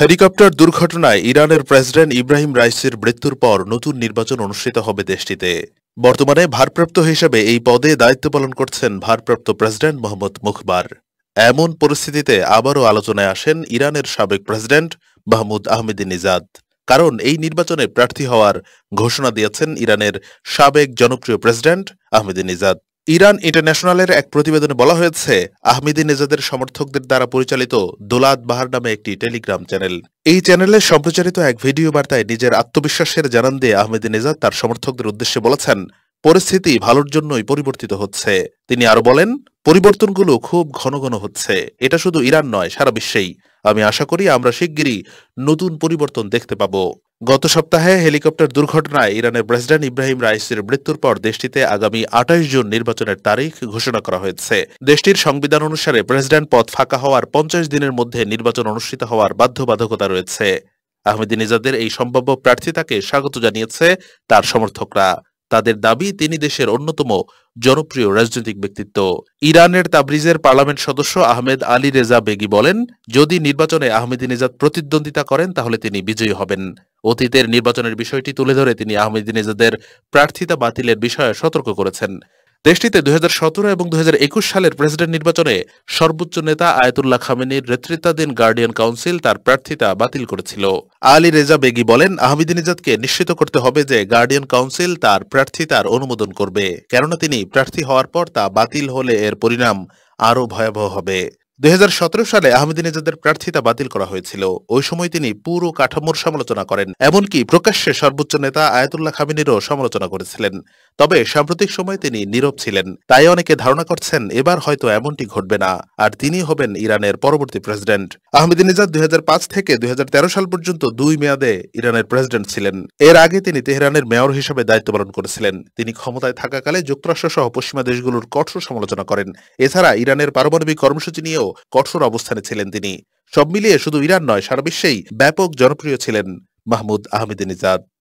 Helicopter দুর্ঘটনায় ইরানের president Ibrahim রাইসির মৃত্যুর পর নতুন নির্বাচন অনুষ্ঠিত হবে দেশটিতে। বর্তমানে ভারপ্রাপ্ত হিসেবে এই পদে দায়িত্ব পালন করছেন ভারপ্রাপ্ত প্রেসিডেন্ট মোহাম্মদ মুখবার। এমন পরিস্থিতিতে আবারও আলোচনায় আসেন ইরানের সাবেক প্রেসিডেন্ট মাহমুদ আহমেদিনেজাদ। কারণ এই নির্বাচনে প্রার্থী হওয়ার ঘোষণা দিয়েছেন ইরানের সাবেক জনপ্রিয় প্রেসিডেন্ট আহমেদিনেজাদ। ইরান ইন্টারন্যাশনালের এক প্রতিবেদনে বলা হয়েছে, আহমেদিনেজাদের সমর্থকদের দ্বারা পরিচালিত দোলাদ বাহার নামে একটি টেলিগ্রাম চ্যানেল, এই চ্যানেলে সম্প্রচারিত এক ভিডিও বার্তায় নিজের আত্মবিশ্বাসের জানান দিয়ে আহমেদিনেজাদ তার সমর্থকদের উদ্দেশ্যে বলেছেন, পরিস্থিতি ভালোর জন্যই পরিবর্তিত হচ্ছে। তিনি আরো বলেন, পরিবর্তনগুলো খুব ঘন ঘন হচ্ছে। এটা শুধু ইরান নয়, সারা বিশ্বেই। আমি আশা করি আমরা শিগগিরই নতুন পরিবর্তন দেখতে পাব। গত সপ্তাহে হেলিকপ্টার দুর্ঘটনায় ইরানের প্রেসিডেন্ট ইব্রাহিম রাইসির মৃত্যুর পর দেশটিতে আগামী ২৮ জুন নির্বাচনের তারিখ ঘোষণা করা হয়েছে। দেশটির সংবিধান অনুসারে প্রেসিডেন্ট পদ ফাঁকা হওয়ার ৫০ দিনের মধ্যে নির্বাচন অনুষ্ঠিত হওয়ার বাধ্যবাধকতা রয়েছে। আহমেদিনেজাদের এই সম্ভাব্য প্রার্থিতাকে স্বাগত জানিয়েছে তার সমর্থকরা। তাদের দাবি, তিনি দেশের অন্যতম জনপ্রিয় রাজনৈতিক ব্যক্তিত্ব। ইরানের তাবরিজের পার্লামেন্ট সদস্য আহমেদ আলী রেজা বেগি বলেন, যদি নির্বাচনে আহমেদিনেজাদ প্রতিদ্বন্দ্বিতা করেন তাহলে তিনি বিজয়ী হবেন। অতীতের নির্বাচনের বিষয়টি তুলে ধরে তিনি আহমেদিনেজাদের প্রার্থিতা বাতিলের বিষয়ে সতর্ক করেছেন। দেশটিতে ২০১৭ এবং ২০২১ সালের প্রেসিডেন্ট নির্বাচনে সর্বোচ্চ নেতা আয়াতুল্লাহ খামেনির নেতৃত্বাধীন গার্ডিয়ান কাউন্সিল তার প্রার্থিতা বাতিল করেছিল। আলী রেজা বেগি বলেন, আহমেদিনেজাদকে নিশ্চিত করতে হবে যে গার্ডিয়ান কাউন্সিল তার প্রার্থিতার অনুমোদন করবে, কেননা তিনি প্রার্থী হওয়ার পর তা বাতিল হলে এর পরিণাম আরও ভয়াবহ হবে। ২০১৭ সালে আহমেদিনেজাদের প্রার্থিতা বাতিল করা হয়েছিল। ওই সময় তিনি পুরো কাঠামোর সমালোচনা করেন, এমনকি প্রকাশ্যে সর্বোচ্চ নেতা আয়াতুল্লাহ খামেনিরও সমালোচনা করেছিলেন। তবে সাম্প্রতিক সময়ে তিনি নীরব ছিলেন। তাই অনেকে ধারণা করছেন এবার হয়তো এমনটি ঘটবে না, আর তিনি হবেন ইরানের পরবর্তী প্রেসিডেন্ট। আহমেদিনেজাদ ২০০৫ থেকে ২০১৩ সাল পর্যন্ত ২ মেয়াদে ইরানের প্রেসিডেন্ট ছিলেন। এর আগে তিনি তেহরানের মেয়র হিসেবে দায়িত্ব পালন করেছিলেন। তিনি ক্ষমতায় থাকাকালে যুক্তরাষ্ট্র সহ পশ্চিমা দেশগুলোর কঠোর সমালোচনা করেন। এছাড়া ইরানের পারমাণবিক কর্মসূচি নিয়েও কঠোর অবস্থানে ছিলেন তিনি। সব মিলিয়ে শুধু ইরান নয়, সারা বিশ্বেই ব্যাপক জনপ্রিয় ছিলেন মাহমুদ আহমেদিনেজাদ।